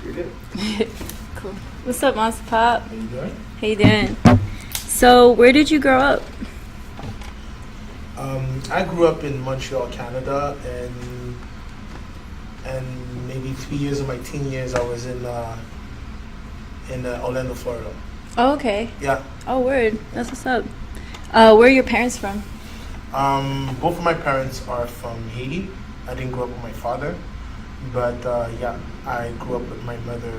You're good. Cool. What's up, Monstapop? How you doing? How you doing? So, where did you grow up? I grew up in Montreal, Canada, and maybe 3 years of my teen years I was in Orlando, Florida. Oh, okay. Yeah. Oh, word. That's what's up. Where are your parents from? Both of my parents are from Haiti. I didn't grow up with my father, but yeah, I grew up with my mother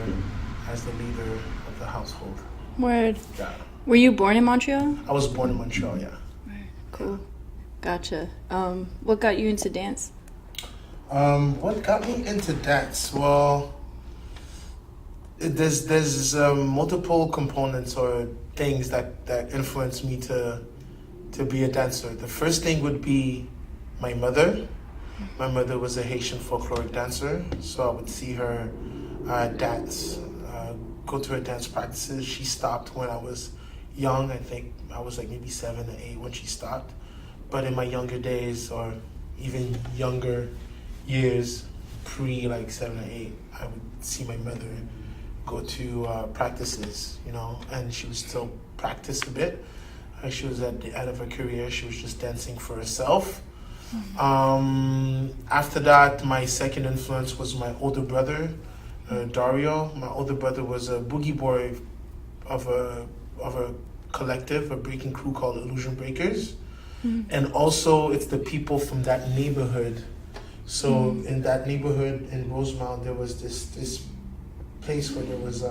as the leader of the household. Word. Yeah. Were you born in Montreal? I was born in Montreal, yeah. Cool. Gotcha. What got you into dance? What got me into dance? Well, there's multiple components or things that influenced me to be a dancer. The first thing would be my mother. My mother was a Haitian folkloric dancer, so I would see her dance, go to her dance practices. She stopped when I was young. I think I was like maybe 7 or 8 when she stopped. But in my younger days, or even younger years, pre like 7 or 8, I would see my mother go to practices, you know, and she would still practice a bit. She was at the end of her career. She was just dancing for herself. After that, my second influence was my older brother, Dario. My older brother was a boogie boy of a collective, a breaking crew called Illusion Breakers. And also it's the people from that neighborhood. So in that neighborhood in Rosemount, there was this place where there was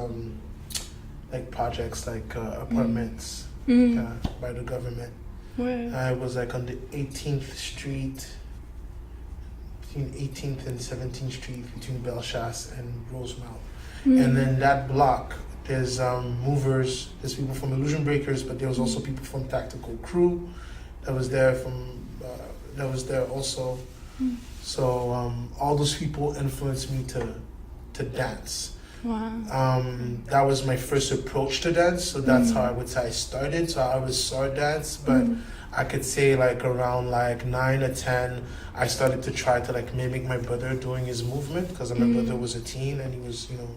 like projects, like apartments by the government. I was like on the 18th Street, between 18th and 17th Street, between Bellechasse and Rosemount. And then that block, there's movers, there's people from Illusion Breakers, but there was also people from Tactical Crew that was there also. So all those people influenced me to dance. Wow. That was my first approach to dance, so that's how I would say I started. So I always saw dance, but I could say like around like 9 or 10, I started to try to like mimic my brother doing his movement, because my brother was a teen and he was, you know,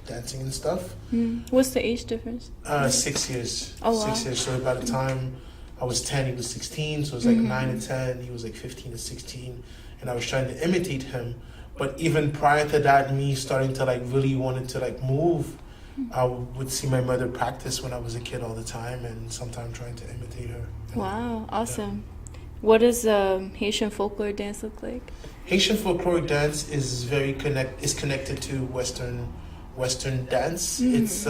dancing and stuff. What's the age difference? 6 years. Oh, wow. 6 years. So by the time I was 10, he was 16. So it was like 9 and 10. He was like 15 or 16. And I was trying to imitate him. But even prior to that, me starting to like really wanted to like move, I would see my mother practice when I was a kid all the time, and sometimes trying to imitate her. Wow, awesome. Yeah. What does Haitian folklore dance look like? Haitian folkloric dance is connected to Western dance. It's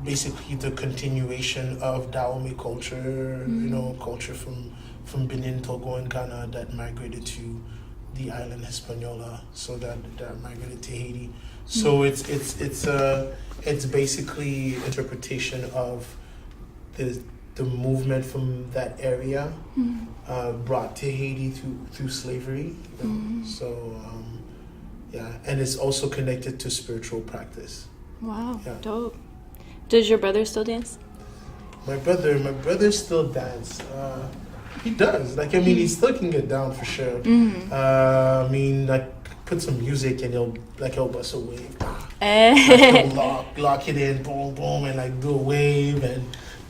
basically the continuation of Dahomey culture, you know, culture from Benin, Togo, and Ghana that migrated to the island Hispaniola, so that migrated to Haiti. So it's basically interpretation of the movement from that area brought to Haiti through slavery. You know? So yeah, and it's also connected to spiritual practice. Wow, yeah. Dope. Does your brother still dance? My brother still dance. He does. Like, I mean, he still can get down for sure. I mean, like, put some music and he'll bust a wave. Like, he'll lock it in, boom, boom, and like do a wave and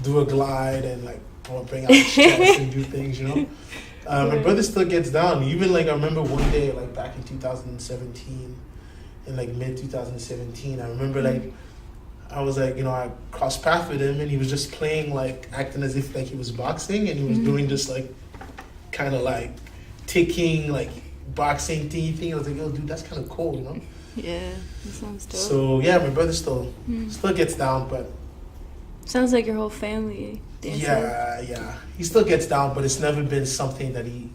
do a glide and like bring out his chest and do things, you know. My brother still gets down. Even like I remember one day, like back in 2017, in like mid 2017, I remember like I was like, you know, I crossed paths with him and he was just playing, like acting as if like he was boxing, and he was doing this like kind of like ticking, like boxing thing. I was like, yo, dude, that's kind of cool, you know? Yeah, that sounds dope. So yeah, my brother still gets down, but sounds like your whole family dances. Yeah, he still gets down, but it's never been something that he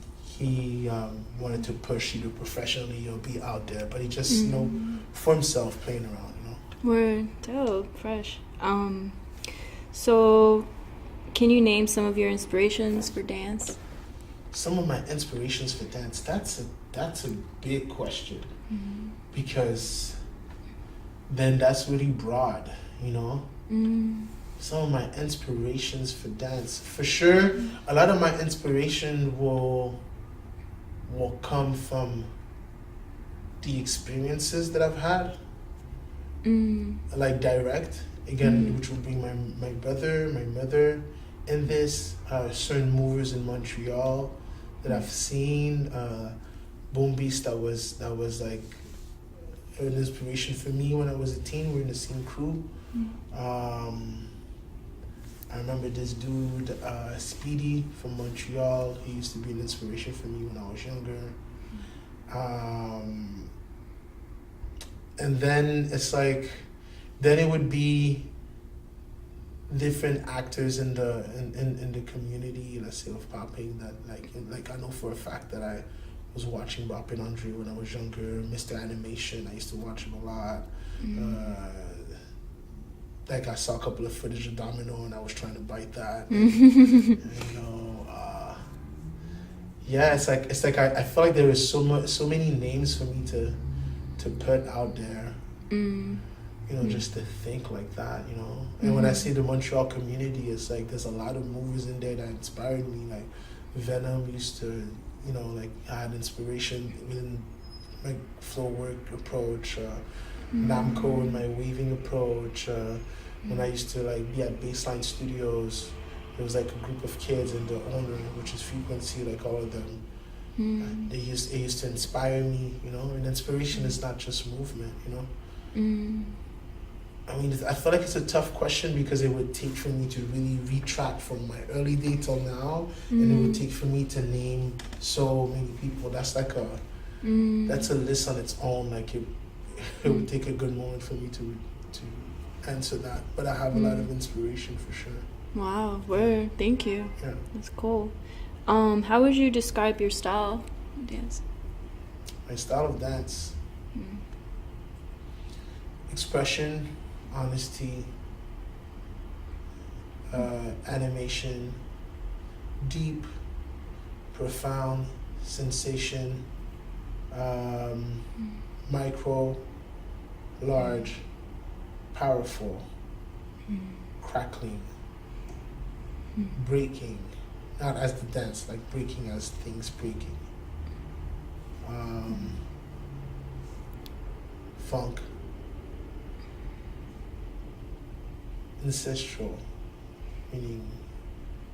wanted to push either professionally or be out there. But he just you know, for himself, playing around. Word, dope, fresh. So can you name some of your inspirations for dance? Some of my inspirations for dance, that's a big question, because then that's really broad, you know. Some of my inspirations for dance, for sure, a lot of my inspiration will come from the experiences that I've had, Mm. like direct, again, which would be my brother, my mother, and this, certain movers in Montreal that I've seen, Boom Beast that was like an inspiration for me when I was a teen. We were in the same crew. I remember this dude, Speedy from Montreal. He used to be an inspiration for me when I was younger. And then it's like, then it would be different actors in the community, let's say, of popping that like I know for a fact that I was watching Bop and Andre when I was younger. Mr. Animation, I used to watch him a lot. Like I saw a couple of footage of Domino and I was trying to bite that. And, yeah, it's like I feel like there is so many names for me to put out there. Just to think like that, And when I say the Montreal community, it's like there's a lot of movies in there that inspired me. Like Venom used to, like I had inspiration within my flow work approach, Namco and my waving approach. When I used to like be at Baseline Studios, there was like a group of kids and the owner, which is Frequency, like all of them. It used to inspire me, and inspiration is not just movement, I mean, I feel like it's a tough question because it would take for me to really retract from my early day till now, and it would take for me to name so many people. That's like that's a list on its own. Like it would take a good moment for me to answer that. But I have a lot of inspiration for sure. Wow, word. Thank you. Yeah, that's cool. How would you describe your style of dance? My style of dance. Expression, honesty, animation, deep, profound, sensation, micro, large, powerful, crackling, breaking, not as the dance, like breaking as things breaking, funk, ancestral, meaning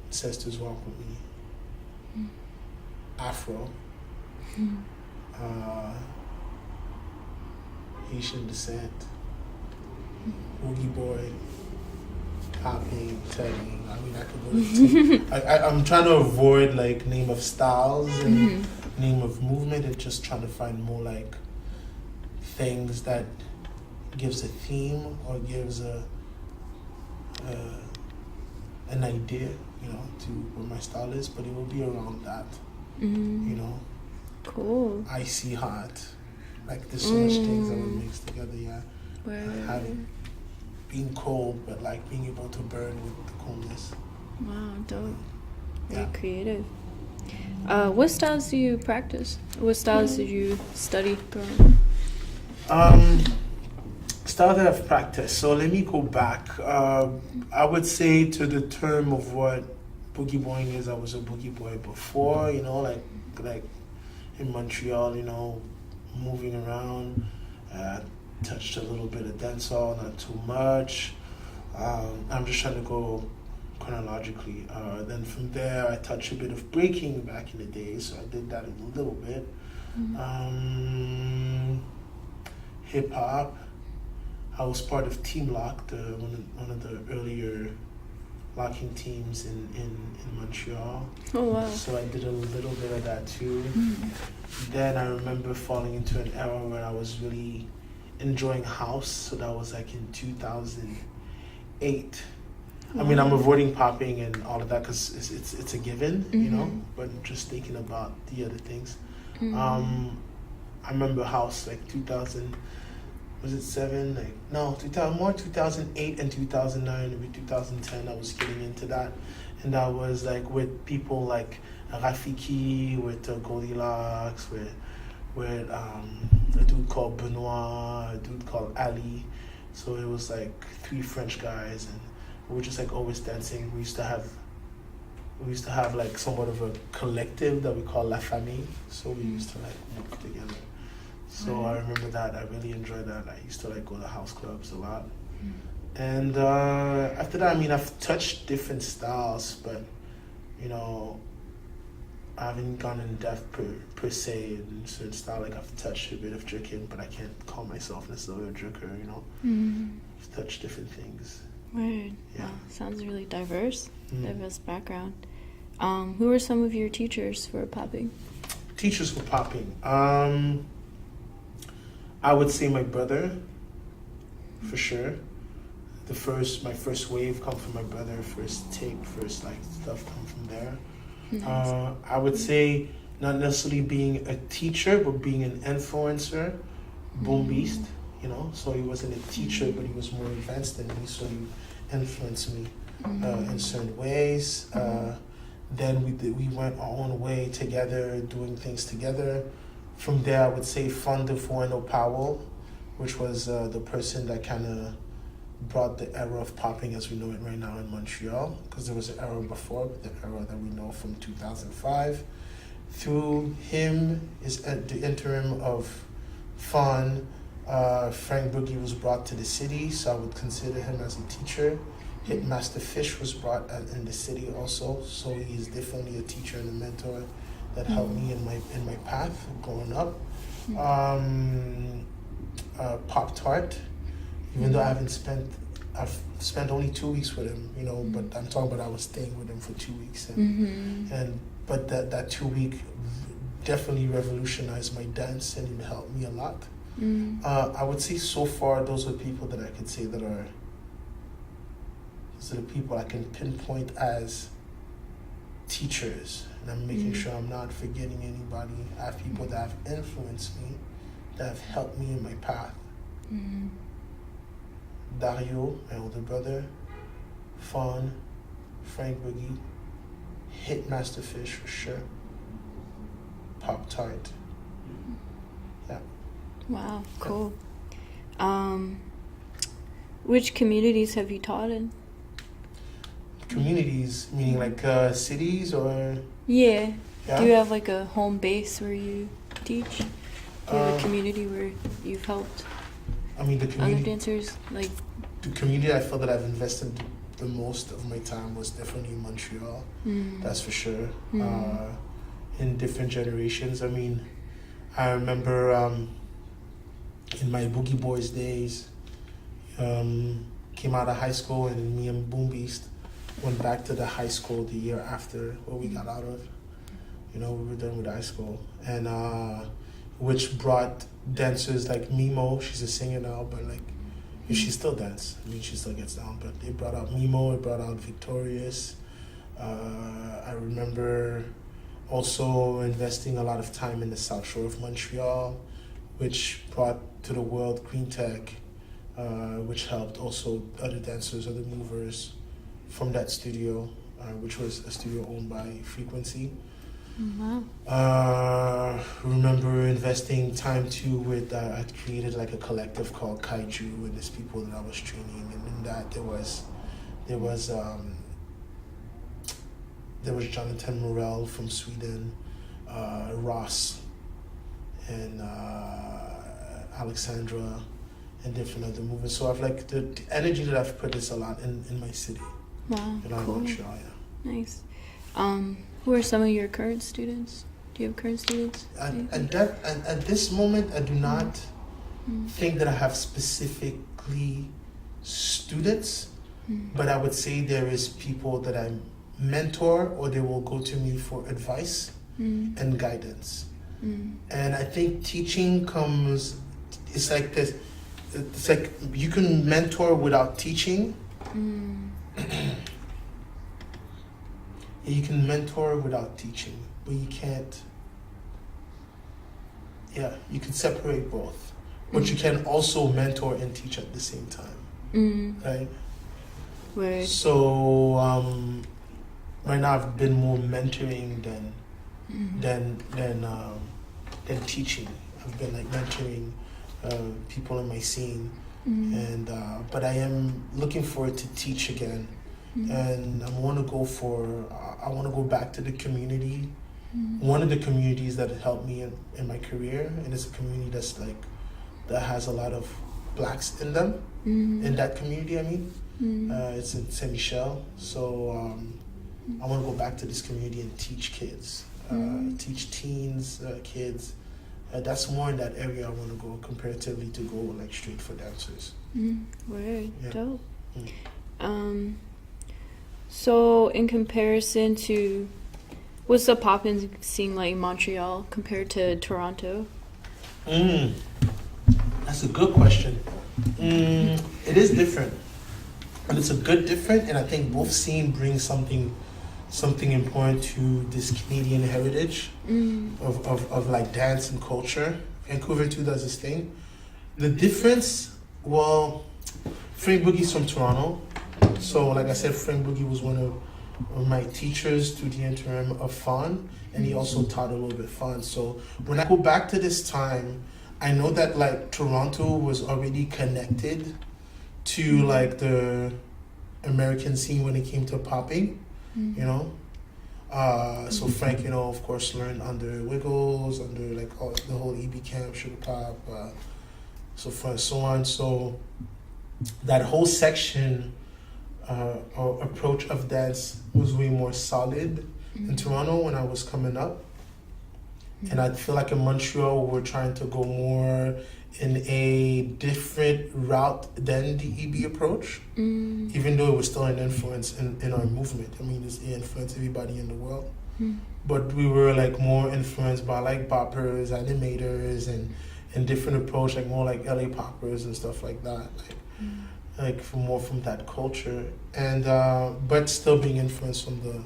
ancestors walk with me, Afro, Haitian descent, Oogie Boy, popping, tugging. I mean, I could go to I'm trying to avoid like name of styles and name of movement and just trying to find more like things that gives a theme or gives an idea, to what my style is, but it will be around that, Cool. Icy hot, like there's so much things that would mix together, yeah. Having being cold, but like being able to burn with the coolness. Wow, dope. Very Yeah. creative. What styles do you practice? What styles did you study growing up? Style that I've practiced. So let me go back. I would say to the term of what boogie boying is, I was a boogie boy before, like in Montreal, moving around. Touched a little bit of dancehall, not too much. I'm just trying to go chronologically. Then from there, I touched a bit of breaking back in the day, so I did that a little bit. Hip hop. I was part of Team Lock, one of the earlier locking teams in Montreal. Oh, wow. So I did a little bit of that too. Then I remember falling into an era where I was really enjoying house. So that was like in 2008. I mean, I'm avoiding popping and all of that because it's a given, but just thinking about the other things. I remember house like 2000. Was it 7? Like no, 2008 and 2009, maybe 2010. I was getting into that, and I was like with people like Rafiki, with Goldilocks, with a dude called Benoit, a dude called Ali. So it was like 3 French guys, and we were just like always dancing. We used to have like somewhat of a collective that we call La Famille. So we used to like work together. So I remember that. I really enjoyed that. I used to like go to house clubs a lot. And after that, I mean, I've touched different styles, but you know, I haven't gone in depth per se in certain style. Like I've touched a bit of jerking, but I can't call myself necessarily a jerker. You know, I've touched different things. Weird. Yeah. Wow, sounds really diverse. Diverse background. Who are some of your teachers for popping? Teachers for popping. I would say my brother, for sure. My first wave come from my brother. First like stuff come from there. Nice. I would say not necessarily being a teacher, but being an influencer. Boom Beast, you know. So he wasn't a teacher, but he was more advanced than me, so he influenced me in certain ways. Then we went our own way together, doing things together. From there, I would say Fonda Fueno Powell, which was the person that kind of brought the era of popping as we know it right now in Montreal, because there was an era before, but the era that we know from 2005. Through him is at the interim of Frank Boogie was brought to the city, so I would consider him as a teacher. Hitmaster Fish was brought in the city also, so he is definitely a teacher and a mentor that helped me in my path growing up. Pop Tart, even though I've spent only 2 weeks with him, you know, but I'm talking about I was staying with him for 2 weeks, but that 2 week definitely revolutionized my dance and it helped me a lot. I would say so far those are people that I could say those are the people I can pinpoint as teachers, and I'm making sure I'm not forgetting anybody. I have people that have influenced me, that have helped me in my path. Dario, my older brother, Fawn, Frank Boogie, Hitmaster Fish for sure, Pop Tart. Yeah. Wow, cool. Which communities have you taught in? Communities, meaning like cities or? Yeah. Do you have like a home base where you teach? Do you have a community where you've helped the community, other dancers? Like the community I feel that I've invested the most of my time was definitely in Montreal. That's for sure. In different generations. I mean, I remember in my Boogie Boys days, came out of high school, and me and Boom Beast went back to the high school the year after where we got out of. You know, we were done with high school, and which brought dancers like Mimo. She's a singer now, but like she still dance. I mean, she still gets down. But they brought out Mimo. It brought out Victorious. I remember also investing a lot of time in the South Shore of Montreal, which brought to the world Green Tech, which helped also other dancers, other movers from that studio, which was a studio owned by Frequency. Wow. Remember investing time too with, I created like a collective called Kaiju, and there's people that I was training, and in that there was Jonathan Morell from Sweden, Ross, and Alexandra, and different other movers. So I've like the energy that I've put is a lot in my city. Wow, cool. Montreal, yeah. Nice. Who are some of your current students? Do you have current students? At this moment, I do not think that I have specifically students, but I would say there is people that I mentor, or they will go to me for advice and guidance. And I think teaching it's like this. It's like you can mentor without teaching. You can mentor without teaching, but you can't. Yeah, you can separate both, but you can also mentor and teach at the same time, right? Word. So right now I've been more mentoring than teaching. I've been like mentoring people in my scene, and but I am looking forward to teach again, and I want to go back to the community one of the communities that helped me in my career, and it's a community that has a lot of blacks in them, in that community, I mean. It's in Saint Michel, so I want to go back to this community and teach kids, teach teens, kids. That's more in that area I want to go comparatively to go like straight for dancers. Word, Yeah. dope. So in comparison to, what's the poppin' scene like in Montreal compared to Toronto? That's a good question. It is different, and it's a good different, and I think both scene brings something important to this Canadian heritage of like dance and culture. Vancouver too does this thing. The difference, well, Frank Boogie's from Toronto, so like I said, Frank Boogie was one of my teachers through the interim of FON, and he also taught a little bit FON. So when I go back to this time, I know that like Toronto was already connected to like the American scene when it came to popping, you know. So Frank, you know, of course, learned under Wiggles, under like the whole EB Camp, Sugar Pop, so forth and so on. So that whole section or approach of dance was way more solid in Toronto when I was coming up. And I feel like in Montreal, we're trying to go more in a different route than the EB approach, even though it was still an influence in our movement. I mean, it influenced everybody in the world. But we were like more influenced by like boppers, animators, and different approach, like more like LA poppers and stuff like that. Like more from that culture, and but still being influenced from the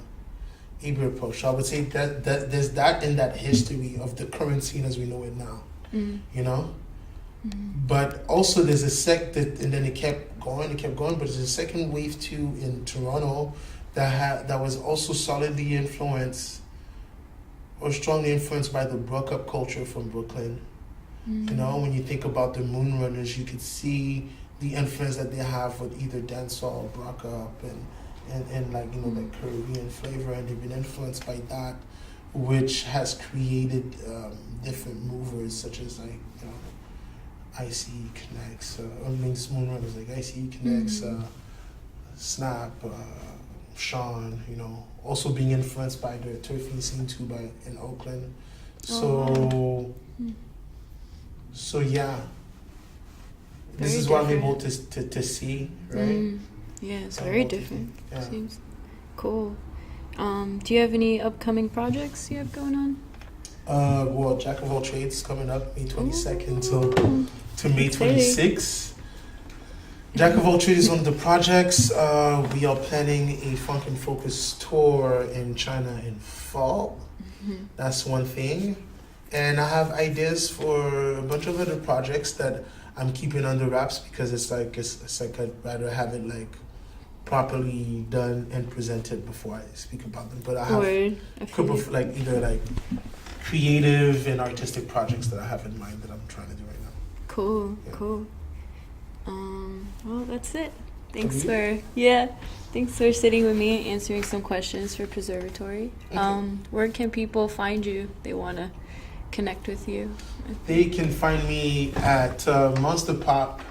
EB approach. So I would say that there's that in that history of the current scene as we know it now, you know. But also there's and then it kept going, but there's a second wave too in Toronto that was also solidly influenced or strongly influenced by the Brook-up culture from Brooklyn. You know, when you think about the Moonrunners, you could see the influence that they have with either dancehall, Brook-up, and like, you know, like Caribbean flavor, and they've been influenced by that, which has created different movers such as like, you know, ICE Connects, Moonrunners like ICE Connects, Snap, Sean, you know, also being influenced by the turfing scene too in Oakland. So yeah. This is what I'm able to see, right? Yeah, it's very different. Yeah. Seems cool. Do you have any upcoming projects you have going on? Well, Jack of all trades coming up May 22nd to May 26th. Jack of all trades is one of the projects. We are planning a Funk and Focus tour in China in fall. That's one thing. And I have ideas for a bunch of other projects that I'm keeping under wraps because it's like I'd rather have it like properly done and presented before I speak about them. But I have a couple of like either like creative and artistic projects that I have in mind that I'm trying to do right now. Cool. Well, that's it. Thanks for sitting with me and answering some questions for Preservatory. Okay. Where can people find you? They want to connect with you. They can find me at Monstapop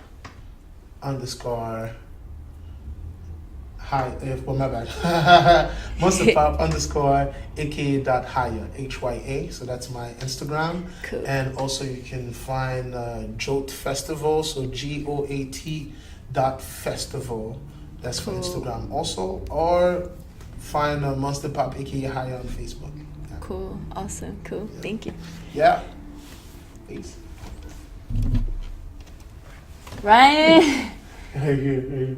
_ Monstapop _ aka.hya, HYA. So that's my Instagram. Cool. And also you can find Jote Festival, so GOAT.festival. That's for Instagram also. Or find Monstapop aka Hya on Facebook. Yeah. Cool. Awesome. Cool. Yeah. Thank you. Yeah. Peace. Ryan. Hey.